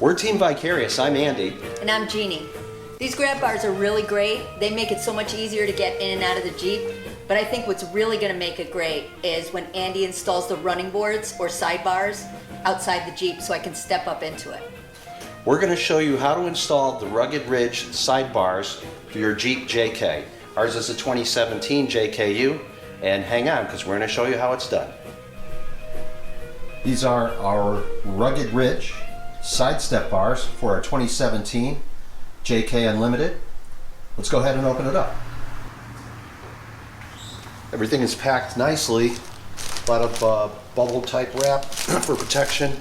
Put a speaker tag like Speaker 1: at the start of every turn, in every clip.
Speaker 1: We're Team Vicarious. I'm Andy.
Speaker 2: And I'm Jeanne. These grab bars are really great. They make it so much easier to get in and out of the Jeep. But I think what's really going to make it great is when Andy installs the running boards or sidebars outside the Jeep so I can step up into it.
Speaker 1: We're going to show you how to install the Rugged Ridge sidebars for your Jeep JK. Ours is a 2017 JKU, and hang on because we're going to show you how it's done. These are our Rugged Ridge side step bars for our 2017 JK Unlimited. Let's go ahead and open it up. Everything is packed nicely. A lot of bubble type wrap for protection.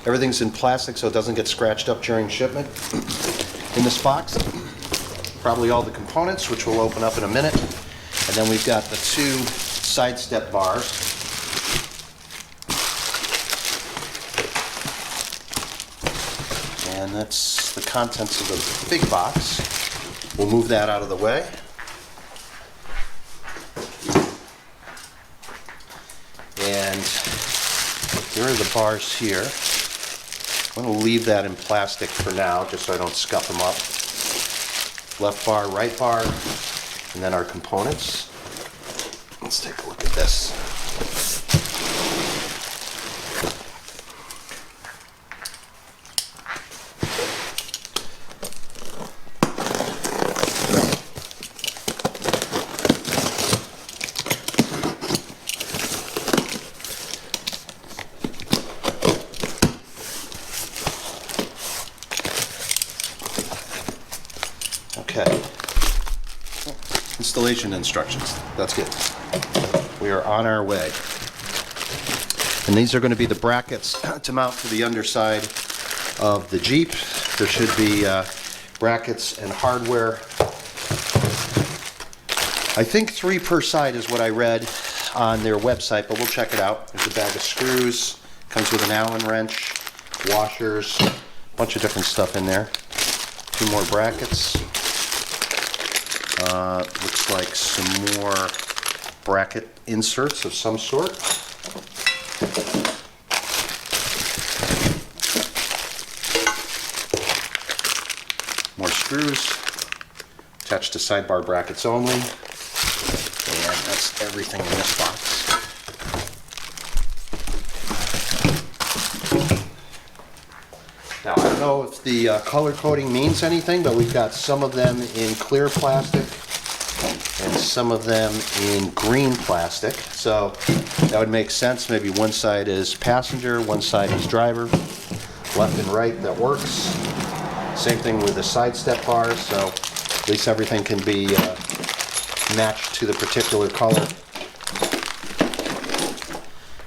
Speaker 1: Everything's in plastic so it doesn't get scratched up during shipment. In this box, probably all the components, which we'll open up in a minute. And then we've got the two side step bars. And that's the contents of the big box. We'll move that out of the way. And here are the bars here. I'm going to leave that in plastic for now, just so I don't scuff them up. Left bar, right bar, and then our components. Let's take a look at this. Okay. Installation instructions. That's good. We are on our way. And these are going to be the brackets to mount to the underside of the Jeep. There should be brackets and hardware. I think 3 per side is what I read on their website, but we'll check it out. There's a bag of screws. Comes with an Allen wrench, washers, a bunch of different stuff in there. 2 more brackets. Looks like some more bracket inserts of some sort. More screws attached to sidebar brackets only. And that's everything in this box. Now, I don't know if the color coding means anything, but we've got some of them in clear plastic and some of them in green plastic. So that would make sense. Maybe one side is passenger, one side is driver. Left and right, that works. Same thing with the side step bars, so at least everything can be matched to the particular color.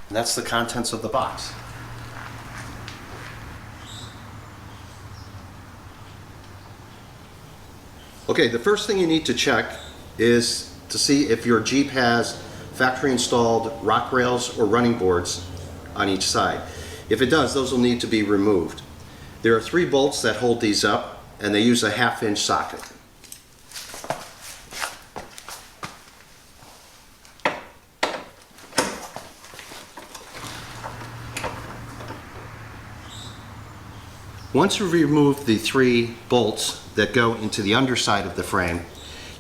Speaker 1: And that's the contents of the box. Okay, the first thing you need to check is to see if your Jeep has factory installed rock rails or running boards on each side. If it does, those will need to be removed. There are 3 bolts that hold these up, and they use a 1/2-inch socket. Once you've removed the 3 bolts that go into the underside of the frame,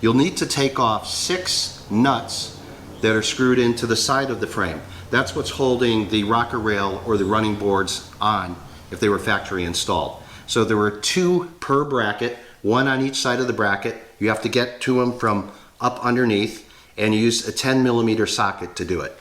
Speaker 1: you'll need to take off 6 nuts that are screwed into the side of the frame. That's what's holding the rocker rail or the running boards on if they were factory installed. So there were 2 per bracket, 1 on each side of the bracket. You have to get to them from up underneath, and you use a 10mm socket to do it.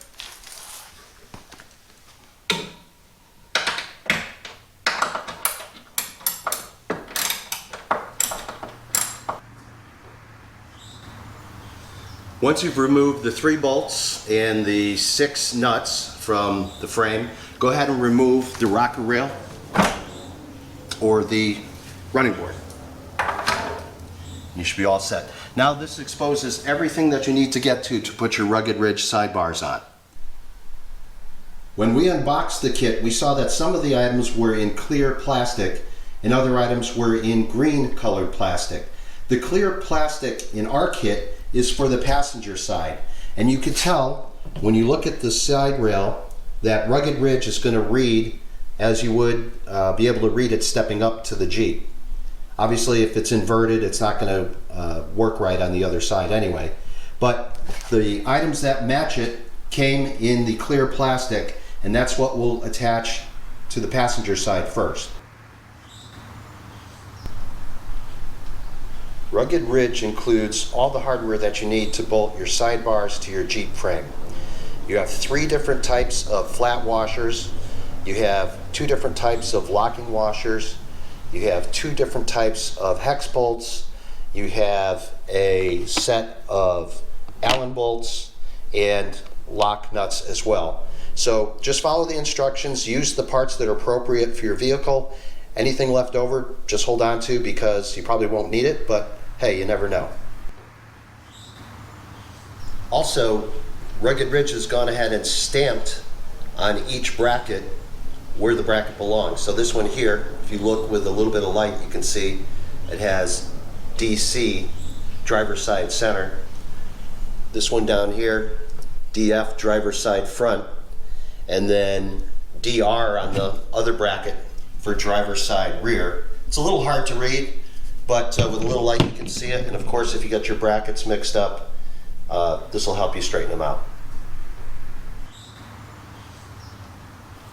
Speaker 1: Once you've removed the 3 bolts and the 6 nuts from the frame, go ahead and remove the rocker rail or the running board. You should be all set. Now this exposes everything that you need to get to put your Rugged Ridge sidebars on. When we unboxed the kit, we saw that some of the items were in clear plastic and other items were in green colored plastic. The clear plastic in our kit is for the passenger side, and you can tell when you look at the side rail that Rugged Ridge is going to read as you would be able to read it stepping up to the Jeep. Obviously, if it's inverted, it's not going to work right on the other side anyway. But the items that match it came in the clear plastic, and that's what we'll attach to the passenger side first. Rugged Ridge includes all the hardware that you need to bolt your sidebars to your Jeep frame. You have 3 different types of flat washers. You have 2 different types of locking washers. You have 2 different types of hex bolts. You have a set of Allen bolts and lock nuts as well. So just follow the instructions, use the parts that are appropriate for your vehicle. Anything left over, just hold on to, because you probably won't need it, but hey, you never know. Also, Rugged Ridge has gone ahead and stamped on each bracket where the bracket belongs. So this one here, if you look with a little bit of light, you can see it has DC, driver's side center. This one down here, DF, driver's side front, and then DR on the other bracket for driver's side rear. It's a little hard to read, but with a little light you can see it. And of course, if you got your brackets mixed up, this will help you straighten them out.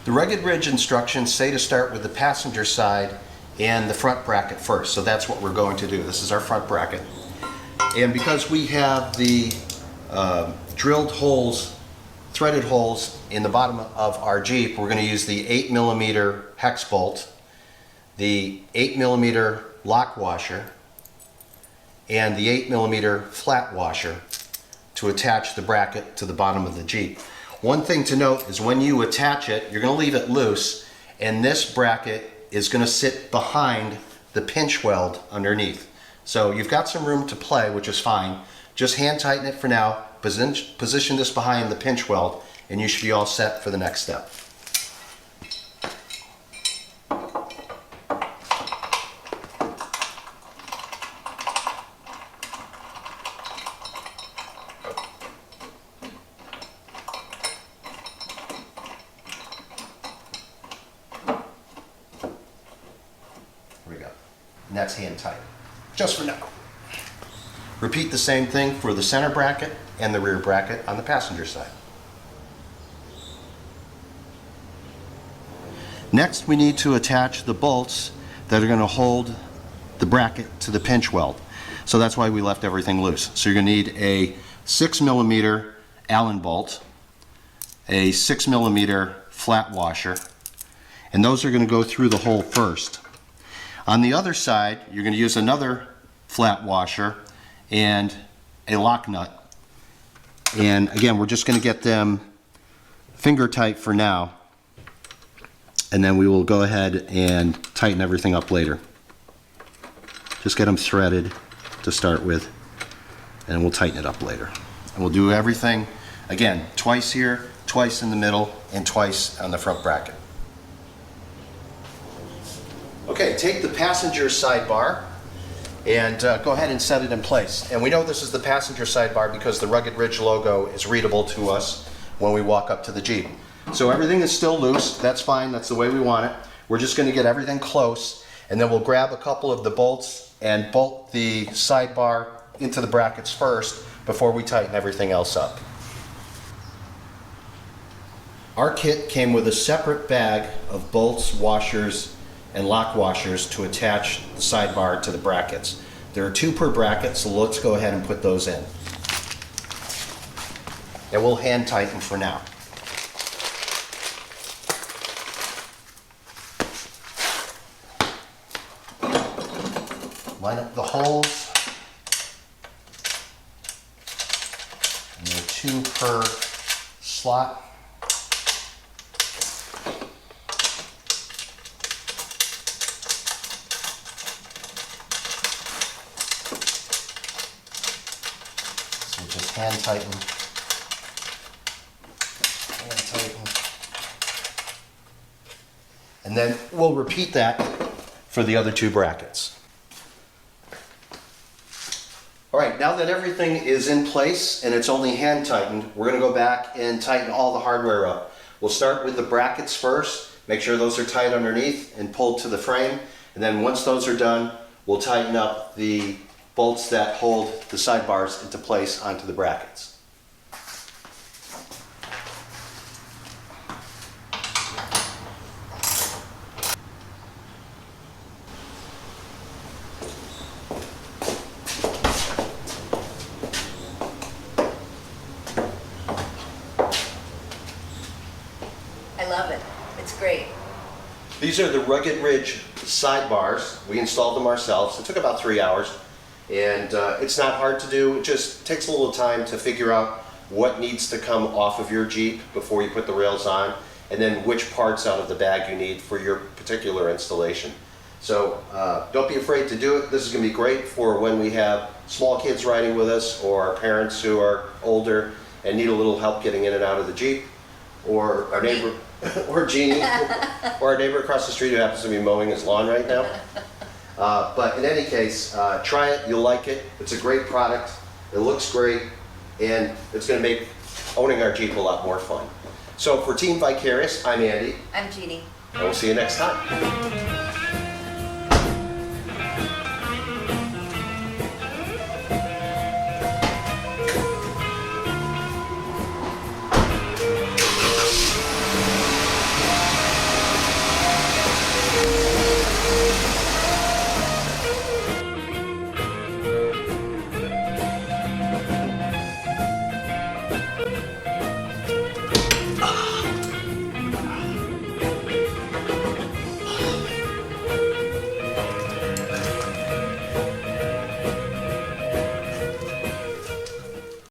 Speaker 1: The Rugged Ridge instructions say to start with the passenger side and the front bracket first. So that's what we're going to do. This is our front bracket. And because we have the drilled holes, threaded holes in the bottom of our Jeep, we're going to use the 8mm hex bolt, the 8mm lock washer, and the 8mm flat washer to attach the bracket to the bottom of the Jeep. One thing to note is when you attach it, you're going to leave it loose, and this bracket is going to sit behind the pinch weld underneath. So you've got some room to play, which is fine. Just hand tighten it for now, position this behind the pinch weld, and you should be all set for the next step. And that's hand tight, just for now. Repeat the same thing for the center bracket and the rear bracket on the passenger side. Next, we need to attach the bolts that are going to hold the bracket to the pinch weld. So that's why we left everything loose. So you're going to need a 6mm Allen bolt, a 6mm flat washer, and those are going to go through the hole first. On the other side, you're going to use another flat washer and a lock nut. And again, we're just going to get them finger tight for now, and then we will go ahead and tighten everything up later. Just get them threaded to start with, and we'll tighten it up later. And we'll do everything, again, twice here, twice in the middle, and twice on the front bracket. Okay, take the passenger sidebar and go ahead and set it in place. And we know this is the passenger sidebar because the Rugged Ridge logo is readable to us when we walk up to the Jeep. So everything is still loose. That's fine. That's the way we want it. We're just going to get everything close, and then we'll grab a couple of the bolts and bolt the sidebar into the brackets first before we tighten everything else up. Our kit came with a separate bag of bolts, washers, and lock washers to attach the sidebar to the brackets. There are 2 per bracket, so let's go ahead and put those in. And we'll hand tighten for now. Line up the holes. And there are 2 per slot. Just hand tighten, and then we'll repeat that for the other 2 brackets. All right, now that everything is in place and it's only hand tightened, we're going to go back and tighten all the hardware up. We'll start with the brackets first, Make sure those are tight underneath and pulled to the frame. And then once those are done, we'll tighten up the bolts that hold the sidebars into place onto the brackets.
Speaker 2: I love it. It's great.
Speaker 1: These are the Rugged Ridge sidebars. We installed them ourselves. It took about 3 hours, and it's not hard to do. It just takes a little time to figure out what needs to come off of your Jeep before you put the rails on, and then which parts out of the bag you need for your particular installation. So don't be afraid to do it. This is going to be great for when we have small kids riding with us, or parents who are older and need a little help getting in and out of the Jeep, or our neighbor, or Jeanne, or our neighbor across the street who happens to be mowing his lawn right now. But in any case, try it, you'll like it. It's a great product, it looks great, and it's going to make owning our Jeep a lot more fun. So for Team Vicarious, I'm Andy,
Speaker 2: I'm Jeannie.
Speaker 1: and we'll see you next time.